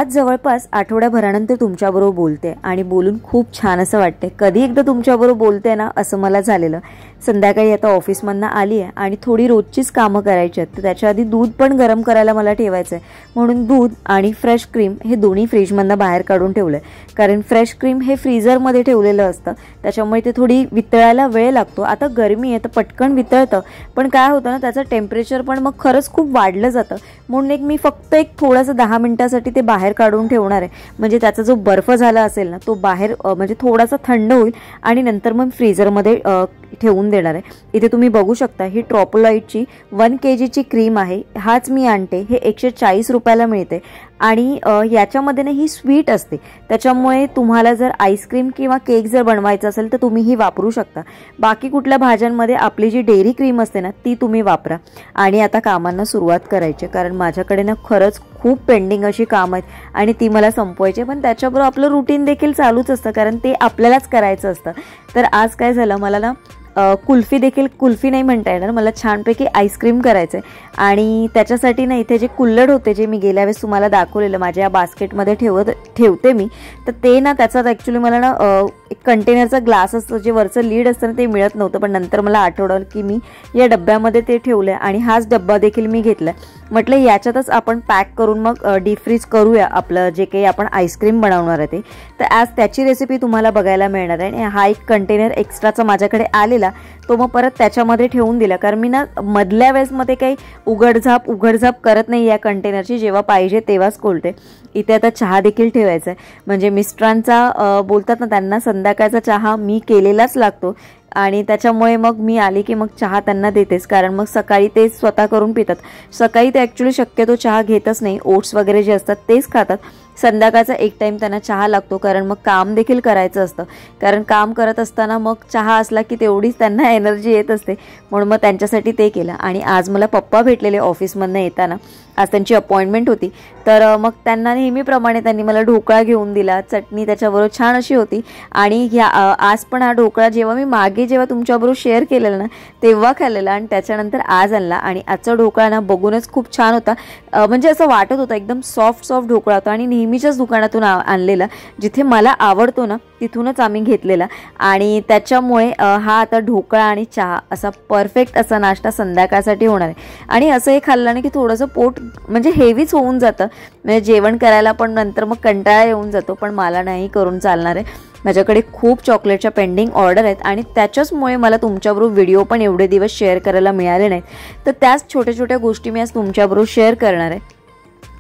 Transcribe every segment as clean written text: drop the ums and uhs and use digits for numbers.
आज जवळपास आठवड्याभरानंतर तुमच्याबरोबर बोलते आणि बोलून खूप छान असं वाटते। कधी एकदा तुमच्याबरोबर बोलते ना असं मला झालेलं। संध्याकाळी आता ऑफिसमधनं आली आहे आणि थोडी रोजचीच कामं करायची आहेत, तर त्याच्या आधी दूध पण गरम करायला मला ठेवायचं आहे, म्हणून दूध आणि फ्रेश क्रीम हे दोन्ही फ्रीजमधनं बाहेर काढून ठेवलंय। कारण फ्रेश क्रीम हे फ्रीजरमध्ये ठेवलेलं असतं, त्याच्यामुळे ते थोडी वितळायला वेळ लागतो। आता गरमी आहे तर पटकन वितळतं, पण काय होतं ना त्याचं टेम्परेचर पण मग खरंच खूप वाढलं जातं, म्हणून मी फक्त एक थोडंसं 10 मिनिटांसाठी ते बाहेर काढून ठेवणार आहे। म्हणजे त्याचा जो बर्फ झाला असेल ना तो बाहेर म्हणजे थोडासा थंड होईल आणि नंतर मग फ्रीजरमध्ये ठेवून देणार आहे। इथे तुम्ही बघू शकता ही ट्रोपोलाइटची 1 kg ची क्रीम आहे, हाच मी आणते। हे 140 रुपयाला मिळते आणि याच्यामध्ये ना ही स्वीट असते, त्याच्यामुळे तुम्हाला जर आईस्क्रीम किंवा केक जर बनवायचा असेल तर तुम्ही ही वापरू शकता। बाकी कुठल्या भाज्यांमध्ये आपली जी डेअरी क्रीम असते ना ती तुम्ही वापरा। आणि आता कामांना सुरुवात करायची, कारण माझ्याकडे ना खरंच खूप पेंडिंग अशी कामं आहेत आणि ती मला संपवायची, पण त्याच्याबरोबर आपलं रुटीन देखील चालूच असतं, कारण ते आपल्यालाच करायचं असतं। तर आज काय झालं, मला ना कुल्फी नाही म्हणता येणार, मला छानपैकी आईस्क्रीम करायचं आहे आणि त्याच्यासाठी ना इथे जे कुल्हड होते जे मी गेल्या वेळेस तुम्हाला दाखवलेलं माझ्या या बास्केटमध्ये ठेवते मी, तर ते ना त्याच्यात ॲक्च्युली मला ना एक कंटेनरचा ग्लास असतो जे वरचं लीड असतं ना ते मिळत नव्हतं, पण नंतर मला आठवलं की मी या डब्यामध्ये ते ठेवलं आहे आणि हाच डब्बा देखील मी घेतला आहे। म्हटलं याच्यातच आपण पॅक करून मग डीप फ्रीज करूया आपलं जे काही आपण आईस्क्रीम बनवणार आहे ते। तर आज त्याची रेसिपी तुम्हाला बघायला मिळणार आहे। आणि हा एक कंटेनर एक्स्ट्राचा माझ्याकडे आलेला तो मग परत त्याच्यामध्ये ठेवून दिला, कारण मी ना मधल्या वेळेस मध्ये काही उघडझाप करत नाही या कंटेनरची, जेव्हा पाहिजे तेव्हाच खोलते। इथे आता चहा देखील ठेवायचा आहे, म्हणजे मिस्टरांचा बोलतात ना त्यांना संध्याकाळचा चहा मी केलेलाच लागतो आणि त्याच्यामुळे मग मी आले की मग चहा त्यांना देतेच, कारण मग सकाळी ते स्वतः करून पितात। सकाळी ते ॲक्च्युली शक्यतो चहा घेतच नाही, ओट्स वगैरे जे असतात तेच खातात। संध्याकाळचा एक टाइम त्यांना चहा लागतो, कारण मग काम देखील करायचं असतं, कारण काम करत असताना मग चहा असला की तेवढीच त्यांना एनर्जी येत असते, म्हणून मग त्यांच्यासाठी ते केलं। आणि आज मला पप्पा भेटलेले ऑफिसमधनं येताना, आज त्यांची अपॉइंटमेंट होती, तर मग त्यांना नेहमीप्रमाणे त्यांनी मला ढोकळा घेऊन दिला, चटणी त्याच्याबरोबर छान अशी होती। आणि आज पण हा ढोकळा जेव्हा मी जेव्हा तुमच्याबरोबर शेअर केलेलं ना तेव्हा खाल्लेला आणि त्याच्यानंतर आज आणला, आणि आजचा ढोकळा ना बघूनच खूप छान होता, म्हणजे असं वाटत होतं एकदम सॉफ्ट ढोकळा होता आणि नेहमीच्याच दुकानातून आणलेला, जिथे मला आवडतो ना तिथूनच आम्ही घेतलेला। आणि त्याच्यामुळे हा आता ढोकळा आणि चहा असा परफेक्ट असा नाश्ता संध्याकाळसाठी होणार आहे। आणि असं हे खाल्ल्याने की थोडंसं पोट म्हणजे हेवीच होऊन जातं, म्हणजे जेवण करायला पण नंतर मग कंटाळा येऊन जातो, पण मला नाही करून चालणार आहे। माझ्याकडे खूप चॉकलेटच्या पेंडिंग ऑर्डर आहेत आणि त्याच्याचमुळे मला तुमच्याबरोबर व्हिडिओ पण एवढे दिवस शेअर करायला मिळाले नाहीत, तर त्याच छोट्या छोट्या गोष्टी मी आज तुमच्याबरोबर शेअर करणार आहे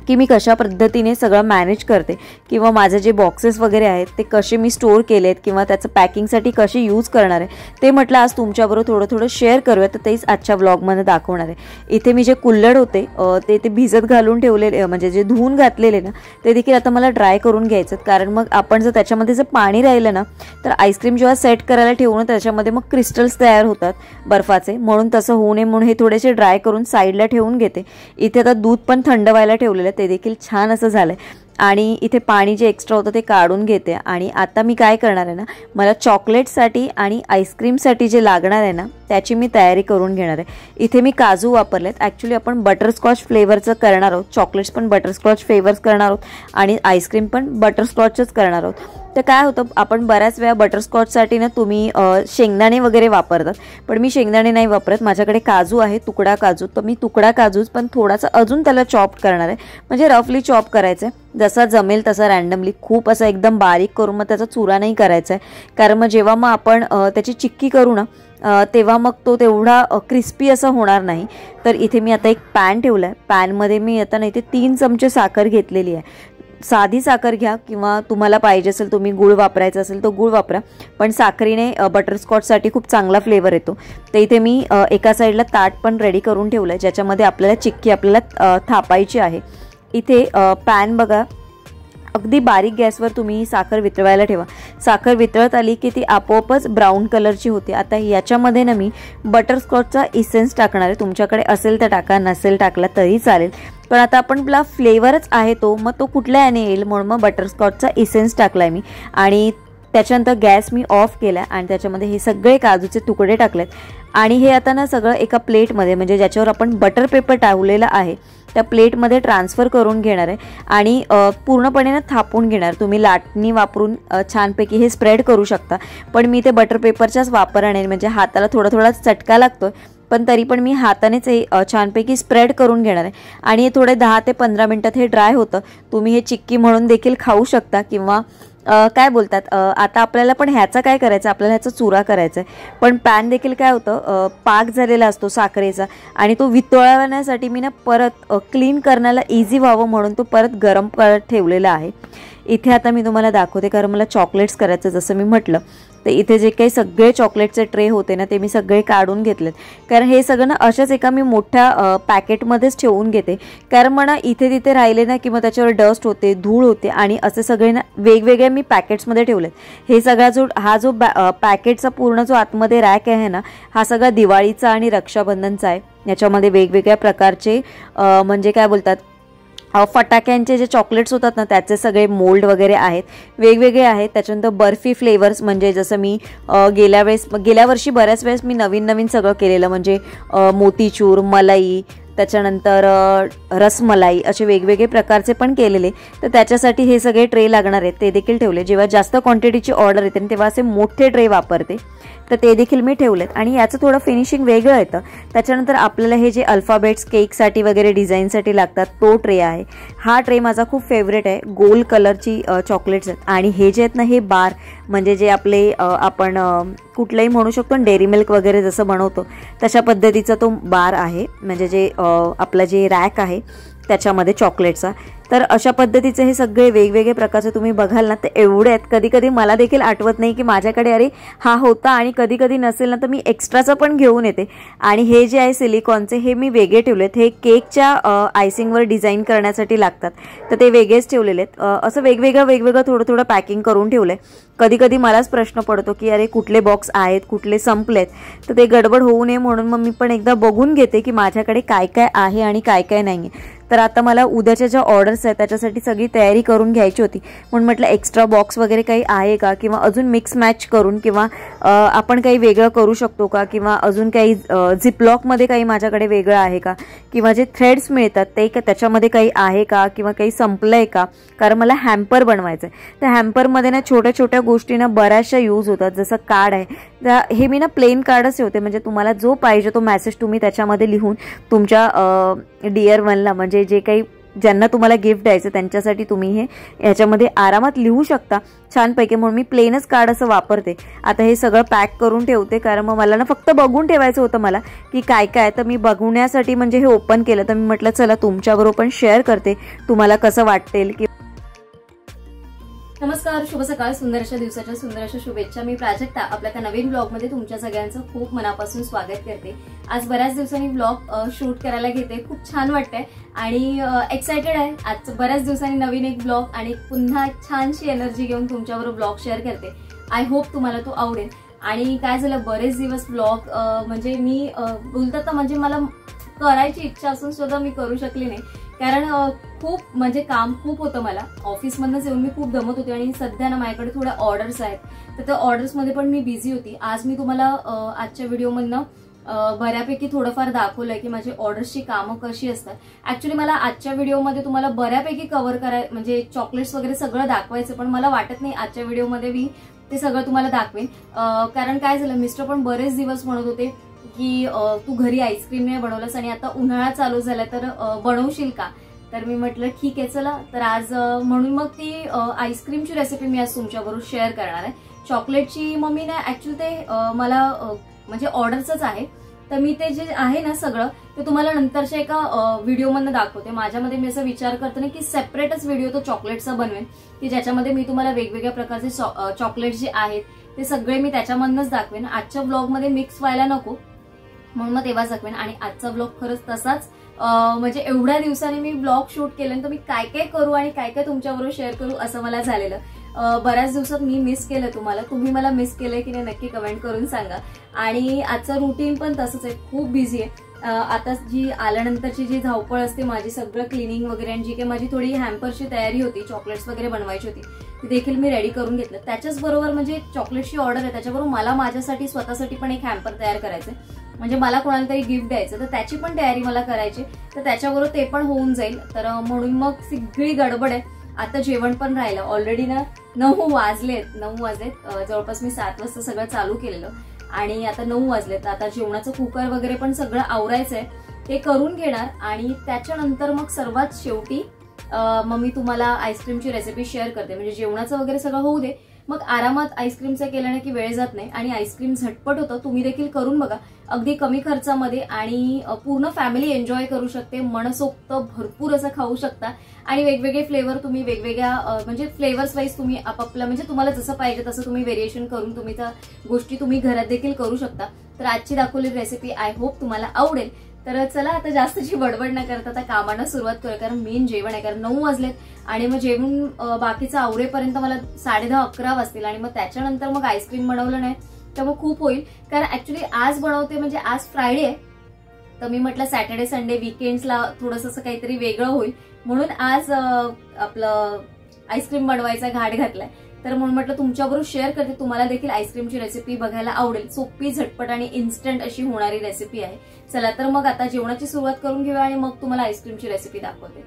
की मी कशा पद्धतीने सगळं मॅनेज करते, किंवा माझे जे बॉक्सेस वगैरे आहेत ते कसे मी स्टोअर केलेत किंवा त्याचं पॅकिंगसाठी कसे यूज करणार आहे ते म्हटलं आज तुमच्याबरोबर थोडं शेअर करूया, तर तेच आजच्या ब्लॉगमध्ये दाखवणार आहे। इथे मी जे कुल्हड होते ते भिजत घालून ठेवलेले, म्हणजे जे धुवून घातलेले ना ते देखील आता मला ड्राय करून घ्यायचं, कारण मग आपण जर त्याच्यामध्ये जर पाणी राहिलं ना तर आईस्क्रीम जेव्हा सेट करायला ठेवू ना त्याच्यामध्ये मग क्रिस्टल्स तयार होतात बर्फाचे, म्हणून तसं होऊ नये म्हणून हे थोडेसे ड्राय करून साईडला ठेवून घेते। इथे आता दूध पण थंड व्हायला ठेवलेलं ते देखील छान असं झालंय आणि इथे पाणी जे एक्स्ट्रा होतं ते काढून घेते। आणि आता मी काय करणार आहे ना, मला चॉकलेटसाठी आणि आईस्क्रीमसाठी जे लागणार आहे ना त्याची मी तयारी करून घेणार आहे। इथे मी काजू वापरलेत, ॲक्च्युली आपण बटरस्कॉच फ्लेवरचं करणार आहोत, चॉकलेट्स पण बटरस्कॉच फ्लेवर्स करणार आहोत आणि आईस्क्रीम पण बटरस्कॉचच करणार आहोत। तर काय होतं, आपण बऱ्याच वेळा बटरस्कॉचसाठी ना तुम्ही शेंगदाणे वगैरे वापरतात, पण मी शेंगदाणे नाही वापरत, माझ्याकडे काजू आहे, तुकडा काजू, तर मी तुकडा काजूच पण थोडासा अजून त्याला चॉप करणार आहे, म्हणजे रफली चॉप करायचं आहे, जसा जमेल तसा रॅन्डमली, खूप असं एकदम बारीक करून मग त्याचा चुरा नाही करायचा आहे, कारण मग जेव्हा मग आपण त्याची चिक्की करू ना तेव्हा मग तो तेवढा क्रिस्पी असं होणार नाही। तर इथे मी आता एक पॅन ठेवला आहे, पॅनमध्ये मी आता ना इथे 3 चमचे साखर घेतलेली आहे। साधी साखर घ्या किंवा तुम्हाला पाहिजे असेल तुम्ही गूळ वापरायचा असेल तर गूळ वापरा, पण साखरीने बटरस्कॉचसाठी खूप चांगला फ्लेवर येतो। तर इथे मी एका साईडला ताट पण रेडी करून ठेवलं आहे, ज्याच्यामध्ये आपल्याला चिक्की आपल्याला थापायची आहे। इथे पॅन बघा, अगदी बारीक गॅसवर तुम्ही साखर वितळवायला ठेवा, साखर वितळत आली की ती आपोआपच ब्राऊन कलरची होते। आता याच्यामध्ये ना मी बटरस्कॉचचा इसेन्स टाकणार आहे, तुमच्याकडे असेल तर टाका, नसेल टाकला तरी चालेल, पण आता आपला फ्लेवरच आहे तो, मग तो कुठल्या याने येईल म्हणून मग बटरस्कॉचचा इसेन्स टाकलाय मी। आणि त्याच्यानंतर गॅस मी ऑफ केला आणि त्याच्यामध्ये हे सगळे काजूचे तुकडे टाकलेत आणि हे आता ना सगळं एका प्लेटमध्ये, म्हणजे ज्याच्यावर आपण बटर पेपर टाकलेला आहे त्या प्लेटमध्ये ट्रान्सफर करून घेणार आहे आणि पूर्णपणे ना थापून घेणार. तुम्ही लाटणी वापरून छानपैकी हे स्प्रेड करू शकता, पण मी ते बटर पेपरच्याच वापरणे, म्हणजे हाताला थोडा थोडा चटका लागतो, पण तरी पण मी हातानेच हे छानपैकी स्प्रेड करून घेणार आहे. आणि हे थोडे 10 ते 15 मिनिटात हे ड्राय होतं. तुम्ही हे चिक्की म्हणून देखील खाऊ शकता किंवा काय बोलतात, आता आपल्याला पण ह्याचा काय करायचं, आपल्याला ह्याचा चुरा करायचा आहे. पण पॅन देखील काय होतं, पाक झालेला असतो साखरेचा आणि तो वितळवण्यासाठी मी ना परत क्लीन करण्याला इझी व्हावं म्हणून तो परत गरम करत ठेवलेला आहे. इथे आता मी तुम्हाला दाखवते, कारण मला चॉकलेट्स करायचं जसं मी म्हटलं. तर इथे जे काही सगळे चॉकलेटचे ट्रे होते ना ते मी सगळे काढून घेतलेत, कारण हे सगळं ना अशाच एका मी मोठ्या पॅकेटमध्येच ठेवून घेते. कारण म्हणा इथे तिथे राहिले ना की मग त्याच्यावर डस्ट होते, धूळ होते, आणि असे सगळे ना वेगवेगळे मी पॅकेट्समध्ये ठेवलेत. हे सगळा जो पॅकेटचा पूर्ण जो आतमध्ये रॅक आहे ना, हा सगळा दिवाळीचा आणि रक्षाबंधनचा आहे. याच्यामध्ये वेगवेगळ्या प्रकारचे म्हणजे काय बोलतात, फटाक्यांचे जे चॉकलेट्स होतात ना त्याचे सगळे मोल्ड वगैरे आहेत, वेगवेगळे आहेत. त्याच्यानंतर बर्फी फ्लेवर्स, म्हणजे जसं मी गेल्या वर्षी बऱ्याच वेळेस मी नवीन सगळं केलेलं, म्हणजे मोतीचूर, मलाई, त्याच्यानंतर रसमलाई, असे वेगवेगळे प्रकारचे पण केलेले. तर त्याच्यासाठी हे सगळे ट्रे लागणार आहेत, ते देखील ठेवले. जेव्हा जास्त क्वांटिटीची ऑर्डर येते तेव्हा असे मोठे ट्रे वापरते, तर ते देखील मी ठेवलेत. आणि याचं थोडं फिनिशिंग वेगळं येतं. त्याच्यानंतर आपल्याला हे जे अल्फाबेट्स केकसाठी वगैरे डिझाईनसाठी लागतात तो ट्रे आहे. हा ट्रे माझा खूप फेवरेट आहे. गोल्ड कलरची चॉकलेट्स आहेत, आणि हे जे आहेत ना हे बार, म्हणजे जे आपले आपण कुठलंही म्हणू शकतो, डेअरी मिल्क वगैरे जसं बनवतो तशा पद्धतीचा तो बार आहे, म्हणजे जे आपलं जे रॅक आहे त्याच्यामध्ये चॉकलेटचा. तर अशा पद्धतीचे हे सगळे वेगवेगळे प्रकारचे तुम्ही बघाल ना, ते एवढे आहेत. कधी कधी मला देखील आठवत नाही की माझ्याकडे अरे हा होता, आणि कधी कधी नसेल ना तर मी एक्स्ट्राचं पण घेऊन येते. आणि हे जे आहे सिलिकॉनचे, हे मी वेगळे ठेवलेत. हे केकच्या आयसिंगवर डिझाईन करण्यासाठी लागतात, तर ते वेगळेच ठेवलेले आहेत. असं वेगवेगळं थोडं पॅकिंग करून ठेवलं आहे. कधी कधी मलाच प्रश्न पडतो की अरे कुठले बॉक्स आहेत, कुठले संपलेत, तर ते गडबड होऊ नये म्हणून मग मी पण एकदा बघून घेते की माझ्याकडे काय काय आहे आणि काय काय नाही. तर आता मला उद्याच्या ज्या ऑर्डर्स आहेत त्याच्यासाठी सगळी तयारी करून घ्यायची होती, म्हणून म्हटलं एक्स्ट्रा बॉक्स वगैरे काही आहे का, किंवा अजून मिक्स मॅच करून, किंवा आपण काही वेगळं करू शकतो का, किंवा अजून काही झिपलॉकमध्ये काही माझ्याकडे वेगळं आहे का, किंवा जे थ्रेड्स मिळतात ते त्याच्यामध्ये काही आहे का, किंवा काही संपलं आहे का. कारण मला हॅम्पर बनवायचं आहे. तर हॅम्परमध्ये ना छोट्या छोट्या गोष्टींना बऱ्याचशा यूज होतात. जसं कार्ड आहे, तर हे मी ना प्लेन कार्डच ठेवते, म्हणजे तुम्हाला जो पाहिजे तो मेसेज तुम्ही त्याच्यामध्ये लिहून तुमच्या डिअर वनला, म्हणजे जे काही ज्यांना तुम्हाला गिफ्ट द्यायचं त्यांच्यासाठी तुम्ही हे ह्याच्यामध्ये आरामात लिहू शकता छानपैकी. म्हणून मी प्लेनच कार्ड असं वापरते. आता हे सगळं पॅक करून ठेवते, कारण मग मला ना फक्त बघून ठेवायचं होतं मला की काय काय. तर मी बघण्यासाठी म्हणजे हे ओपन केलं, तर मी म्हटलं चला तुमच्याबरोबर पण शेअर करते, तुम्हाला कसं वाटेल. की नमस्कार, शुभ सकाळ, सुंदर अशा दिवसाच्या सुंदर अशा शुभेच्छा. मी प्राजक्ता आपल्या त्या नवीन ब्लॉगमध्ये तुमच्या सगळ्यांचं खूप मनापासून स्वागत करते. आज बऱ्याच दिवसांनी ब्लॉग शूट करायला घेते, खूप छान वाटतंय आणि एक्सायटेड आहे. आज बऱ्याच दिवसांनी नवीन एक ब्लॉग आणि पुन्हा छानशी एनर्जी घेऊन तुमच्याबरोबर ब्लॉग शेअर करते. आय होप तुम्हाला तो आवडेल. आणि काय झालं, बरेच दिवस ब्लॉग म्हणजे मी बोलतात म्हणजे मला करायची इच्छा असून सुद्धा मी करू शकले नाही, कारण खूप म्हणजे काम खूप होतं. मला ऑफिसमधनच येऊन मी खूप दमत होते, आणि सध्या ना माझ्याकडे थोड्या ऑर्डर्स आहेत, तर त्या ऑर्डर्समध्ये पण मी बिझी होती. आज मी तुम्हाला आजच्या व्हिडिओमधनं बऱ्यापैकी थोडंफार दाखवलंय की माझी ऑर्डर्सची कामं कशी असतात. ऍक्च्युली मला आजच्या व्हिडिओमध्ये तुम्हाला बऱ्यापैकी कव्हर म्हणजे चॉकलेट्स वगैरे सगळं दाखवायचं, पण मला वाटत नाही आजच्या व्हिडिओमध्ये मी ते सगळं तुम्हाला दाखवेन. कारण काय झालं, मिस्टर पण बरेच दिवस म्हणत होते की तू घरी आईस्क्रीम नाही बनवलंस आणि आता उन्हाळा चालू झाला तर बनवशील का. तर मी म्हटलं ठीक आहे चला. तर आज म्हणून मग ती आईस्क्रीमची रेसिपी मी आज तुमच्याबरोबर शेअर करणार आहे. चॉकलेटची मम्मी ना ऍक्च्युली ते मला म्हणजे ऑर्डरचंच आहे, तर मी ते जे आहे ना सगळं ते तुम्हाला नंतरच्या एका व्हिडिओमधनं दाखवते. माझ्यामध्ये मी असा विचार करते ना की सेपरेटच व्हिडिओ तो चॉकलेटचा बनवेन, की ज्याच्यामध्ये मी तुम्हाला वेगवेगळ्या प्रकारचे चॉकलेट जे आहेत ते सगळे मी त्याच्यामधनंच दाखवेन. आजच्या ब्लॉगमध्ये मिक्स व्हायला नको म्हणून मग तेव्हाच दाखवेन. आणि आजचा ब्लॉग खरंच तसाच म्हणजे एवढ्या दिवसांनी मी ब्लॉग शूट केलं तर मी काय काय करू आणि काय काय तुमच्याबरोबर शेअर करू असं मला झालेलं. बऱ्याच दिवसात मी मिस केलं तुम्हाला, तुम्ही मला मिस केलंय की नाही नक्की कमेंट करून सांगा. आणि आजचं रुटीन पण तसंच आहे, खूप बिझी आहे. आता जी आल्यानंतरची जी धावपळ असते माझी, सगळं क्लिनिंग वगैरे, आणि जी काही माझी थोडी हॅम्परची तयारी होती, चॉकलेट्स वगैरे बनवायची होती, ती देखील मी रेडी करून घेतलं. त्याच्याच बरोबर म्हणजे चॉकलेटची ऑर्डर आहे, त्याच्याबरोबर मला माझ्यासाठी स्वतःसाठी पण एक हॅम्पर तयार करायचं, म्हणजे मला कोणाला तरी गिफ्ट द्यायचं, तर त्याची पण तयारी मला करायची, तर त्याच्याबरोबर ते पण होऊन जाईल. तर म्हणून मग सगळी गडबड आहे. आता जेवण पण राहिलं, ऑलरेडी ना 9 वाजलेत. जवळपास मी 7 वाजता सगळं चालू केलेलं आणि आता 9 वाजलेत. आता जेवणाचं कुकर वगैरे पण सगळं आवरायचंय, ते करून घेणार आणि त्याच्यानंतर मग सर्वात शेवटी मग मी तुम्हाला आईस्क्रीमची रेसिपी शेअर करते. म्हणजे जेवणाचं वगैरे सगळं होऊ दे, मग आरामात आईस्क्रीमचं केल्याने की वेळ जात नाही आणि आईस्क्रीम झटपट होतं. तुम्ही देखील करून बघा, अगदी कमी खर्चामध्ये आणि पूर्ण फॅमिली एन्जॉय करू शकते. मनसोक्त भरपूर असं खाऊ शकता आणि वेगवेगळे फ्लेवर तुम्ही वेगवेगळ्या म्हणजे फ्लेवर्स वाईज तुम्ही आपापल्या म्हणजे तुम्हाला जसं पाहिजे तसं तुम्ही व्हेरिएशन करून तुम्ही त्या गोष्टी तुम्ही घरात देखील करू शकता. तर आजची दाखवली रेसिपी आय होप तुम्हाला आवडेल. तर चला आता जास्तची बडबड न करता आता कामांना सुरुवात करूया, कारण मेन जेवण आहे. कारण 9 वाजलेत आणि मग जेवण बाकीचं आवरेपर्यंत मला 10:30-11 वाजतील आणि मग त्याच्यानंतर मग आईस्क्रीम बनवलं नाही तर मग खूप होईल. कारण ऍक्च्युली आज बनवते म्हणजे आज फ्रायडे आहे, तर मी म्हटलं सॅटर्डे संडे वीकेंड्सला थोडंसं असं काहीतरी वेगळं होईल म्हणून आज आपलं आईस्क्रीम बनवायचा घाट घातलाय. तर म्हणून म्हटलं तुमच्याबरोबर शेअर करते, तुम्हाला देखील आईस्क्रीमची रेसिपी बघायला आवडेल. सोपी, झटपट आणि इन्स्टंट अशी होणारी रेसिपी आहे. चला तर मग आता जेवणाची सुरुवात करून घेऊया आणि मग तुम्हाला आईस्क्रीमची रेसिपी दाखवते.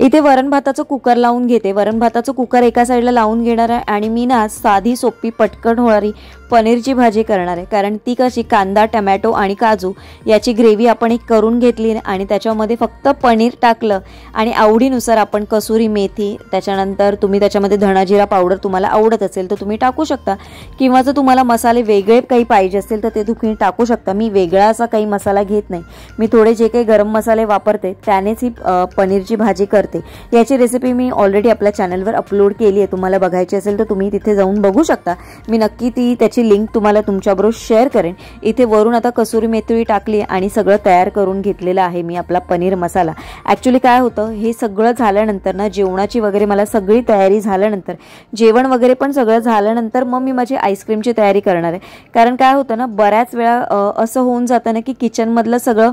इथे वरण भाताचं कुकर लावून घेते. वरण भाताचं कुकर एका साईडला लावून घेणार आहे आणि मी ना साधी सोपी पटकन होणारी पनीरची भाजी करणार आहे. कारण ती कशी कांदा, टमॅटो आणि काजू याची ग्रेव्ही आपण एक करून घेतली आणि त्याच्यामध्ये फक्त पनीर टाकलं आणि आवडीनुसार आपण कसुरी मेथी, त्याच्यानंतर तुम्ही त्याच्यामध्ये धणाजिरा पावडर तुम्हाला आवडत असेल तर तुम्ही टाकू शकता, किंवा जर तुम्हाला मसाले वेगळे काही पाहिजे असतील तर ते तुम्ही टाकू शकता. मी वेगळा असा काही मसाला घेत नाही, मी थोडे जे काही गरम मसाले वापरते त्यानेच ही पनीरची भाजी करते. याची रेसिपी मी ऑलरेडी आपल्या चॅनलवर अपलोड केली आहे, तुम्हाला बघायची असेल तर तुम्ही तिथे जाऊन बघू शकता. मी नक्की त्याची लिंक तुम्हाला तुमच्याबरोबर शेअर करेन. इथे वरून आता कसुरी मेथी टाकली आणि सगळं तयार करून घेतलेलं आहे मी आपला पनीर मसाला. ॲक्च्युली काय होतं, हे सगळं झाल्यानंतर ना जेवणाची वगैरे मला सगळी तयारी झाल्यानंतर, जेवण वगैरे पण सगळं झाल्यानंतर मग मी माझी आईस्क्रीमची तयारी करणार आहे. कारण काय होतं ना, बऱ्याच वेळा असं होऊन जातं ना की किचनमधलं सगळं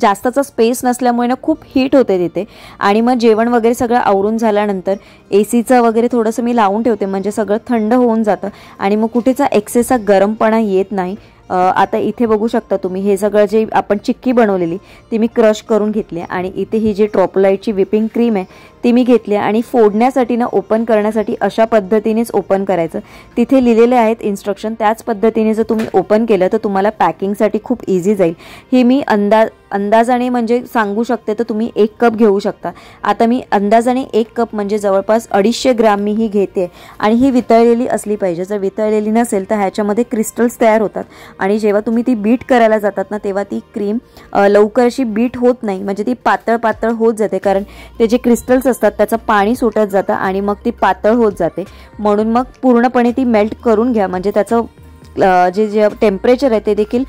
जास्तचा स्पेस नसल्यामुळे ना खूप हीट होते तिथे, आणि मग जेवण वगैरे सगळं आवरून झाल्यानंतर एसीचं वगैरे थोडंसं मी लावून ठेवते, म्हणजे सगळं थंड होऊन जातं आणि मग कुठेचा एक्सेसचा गरमपणा येत नाही. आता इथे बघू शकता तुम्ही, हे सगळं जे आपण चिक्की बनवलेली ती मी क्रश करून घेतली आणि इथे ही जी ट्रॉपलाइटची व्हिपिंग क्रीम आहे ती मी घेतली आणि फोडण्यासाठी ना ओपन करण्यासाठी अशा पद्धतीनेच ओपन करायचं. तिथे लिहिलेले आहेत इन्स्ट्रक्शन, त्याच पद्धतीने जर तुम्ही ओपन केलं तर तुम्हाला पॅकिंगसाठी खूप इझी जाईल. हे मी अंदाजाने म्हणजे सांगू शकते, तर तुम्ही 1 कप घेऊ शकता. आता मी अंदाजाने 1 कप म्हणजे जवळपास 250 ग्राम मी ही घेते आणि ही वितळलेली असली पाहिजे. जर वितळलेली नसेल तर ह्याच्यामध्ये क्रिस्टल्स तयार होतात आणि जेव्हा तुम्ही ती बीट करायला जातात ना तेव्हा ती क्रीम लवकर अशी बीट होत नाही, म्हणजे ती पातळ होत जाते. कारण ते जे क्रिस्टल्स असतात त्याचं पाणी सुटत जातं आणि मग ती पातळ होत जाते. म्हणून मग पूर्णपणे ती मेल्ट करून घ्या, म्हणजे त्याचं जे टेम्परेचर आहे ते देखील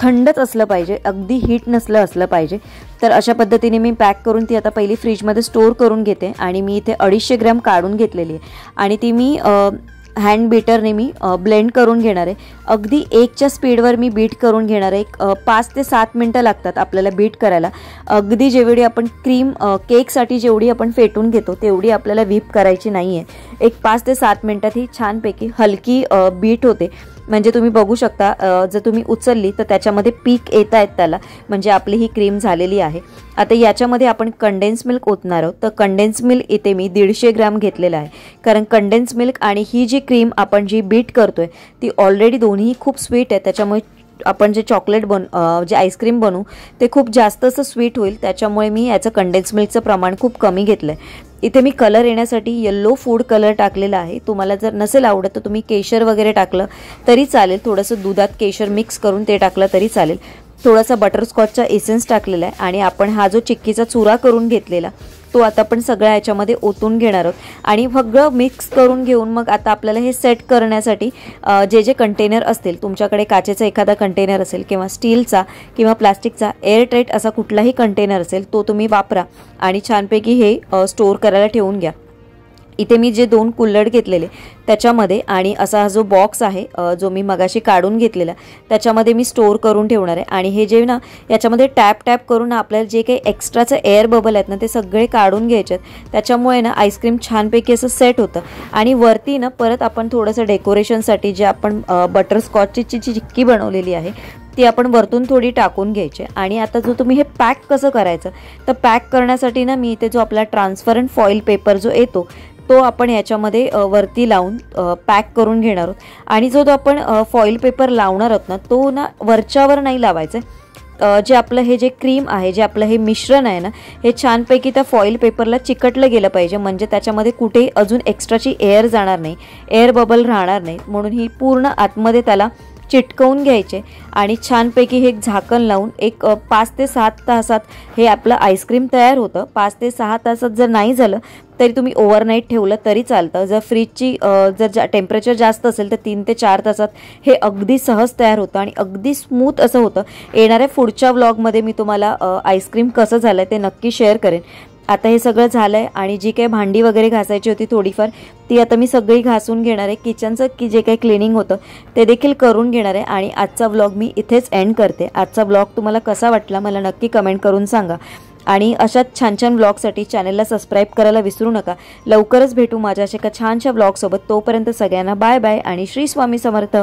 थंडच असलं पाहिजे, अगदी हीट नसलं असलं पाहिजे. तर अशा पद्धतीने मी पॅक करून ती आता पहिली फ्रीजमध्ये स्टोअर करून घेते आणि मी इथे 250 ग्रॅम काढून घेतलेली आहे आणि ती मी हँड बीटरने मी ब्लेंड करून घेणार आहे. अगदी 1च्या स्पीडवर मी बीट करून घेणार आहे. 5 ते 7 मिनटं लागतात आपल्याला बीट करायला. अगदी जेवढी आपण क्रीम केकसाठी जेवढी आपण फेटून घेतो तेवढी आपल्याला व्हीप करायची नाही आहे. एक 5 ते 7 मिनटात ही छानपैकी हलकी बीट होते. म्हणजे तुम्ही बघू शकता, जर तुम्ही उचलली तर त्याच्यामध्ये पीक येत आहेत त्याला, म्हणजे आपली ही क्रीम झालेली आहे. आता याच्यामध्ये आपण कंडेन्स मिल्क ओतणार आहोत. तर कंडेन्स मिल्क इथे मी 150 ग्रॅम घेतलेला आहे. कारण कंडेन्स मिल्क आणि ही जी क्रीम आपण जी बीट करतोय ती ऑलरेडी दोन्ही खूप स्वीट आहे, त्याच्यामुळे आपण जे चॉकलेट जे आईस्क्रीम बनवू ते खूप जास्त असं स्वीट होईल. त्याच्यामुळे मी याचं कंडेन्स मिल्कचं प्रमाण खूप कमी घेतलं आहे. इथे मी कलर येण्यासाठी येलो फूड कलर टाकलेला आहे. तुम्हाला जर नसेल आवडत तर तुम्ही केशर वगैरे टाकलं तरी चालेल. थोडंसं दुधात केशर मिक्स करून ते टाकलं तरी चालेल. थोडासा बटरस्कॉचचा एसेन्स टाकलेला आहे आणि आपण हा जो चिक्कीचा चुरा करून घेतलेला तो आता आपण सगळ्या याच्यामध्ये ओतून घेणार आहोत आणि सगळं मिक्स करून घेऊन मग आता आपल्याला हे सेट करण्यासाठी जे कंटेनर असतील, तुमच्याकडे काचेचा एखादा कंटेनर असेल किंवा स्टीलचा किंवा प्लास्टिकचा एअरटाईट असा कुठलाही कंटेनर असेल तो तुम्ही वापरा आणि छानपैकी हे स्टोअर करायला ठेवून घ्या. इथे मी जे 2 कुल्हड घेतलेले त्याच्यामध्ये आणि असा हा जो बॉक्स आहे जो मी मगाशी काढून घेतलेला त्याच्यामध्ये मी स्टोअर करून ठेवणार आहे। आणि हे जे ना याच्यामध्ये टॅप करून आपल्याला जे काही एक्स्ट्राचं एअर बबल आहेत ना ते सगळे काढून घ्यायचे आहेत। त्याच्यामुळे ना आईस्क्रीम छानपैकी असं सेट होतं। आणि वरती ना परत आपण थोडंसं डेकोरेशनसाठी जे आपण बटरस्कॉचची चिक्की बनवलेली आहे ती आपण वरतून थोडी टाकून घ्यायची। आणि आता जो तुम्ही हे पॅक कसं करायचं तर पॅक करण्यासाठी ना मी इथे जो आपला ट्रान्सपरंट फॉईल पेपर जो येतो तो आपण याच्यामध्ये वरती लावून पॅक करून घेणार आहोत। आणि जो आपण फॉईल पेपर लावणार आहोत ना तो ना वरच्यावर नाही लावायचं। जे आपलं हे जे क्रीम आहे जे आपलं हे मिश्रण आहे ना हे छानपैकी त्या फॉईल पेपरला चिकटलं गेलं पाहिजे, म्हणजे त्याच्यामध्ये कुठेही अजून एक्स्ट्राची एअर जाणार नाही, एअर बबल राहणार नाही। म्हणून ही पूर्ण आतमध्ये त्याला चिटकवून घ्यायचे आणि छानपैकी हे झाकण लावून एक 5 ते 7 तासात हे आपलं आईस्क्रीम तयार होतं। 5 ते 6 तासात जर नाही झालं तरी तुम्ही ओव्हरनाईट ठेवलं तरी चालतं। जर फ्रीजची जर टेम्परेचर जास्त असेल तर 3 ते 4 तासात हे अगदी सहज तयार होतं आणि अगदी स्मूथ असं होतं। येणाऱ्या पुढच्या व्लॉगमध्ये मी तुम्हाला आईस्क्रीम कसं झालं ते नक्की शेअर करेन। आता हे सगळं झालंय आणि जी काही भांडी वगैरे घासायची होती थोडीफार ती आता मी सगळी घासून घेणार आहे। किचनचं की जे काही क्लिनिंग होतं ते देखील करून घेणार आहे। आणि आजचा व्लॉग मी इथेच एंड करते। आजचा व्लॉग तुम्हाला कसा वाटला मला नक्की कमेंट करून सांगा आणि अशाच छान छान व्लॉगसाठी चॅनलला सबस्क्राईब करायला विसरू नका। लवकरच भेटू माझ्या अशा एका छानशा व्लॉगसोबत। तोपर्यंत सगळ्यांना बाय बाय आणि श्री स्वामी समर्थ।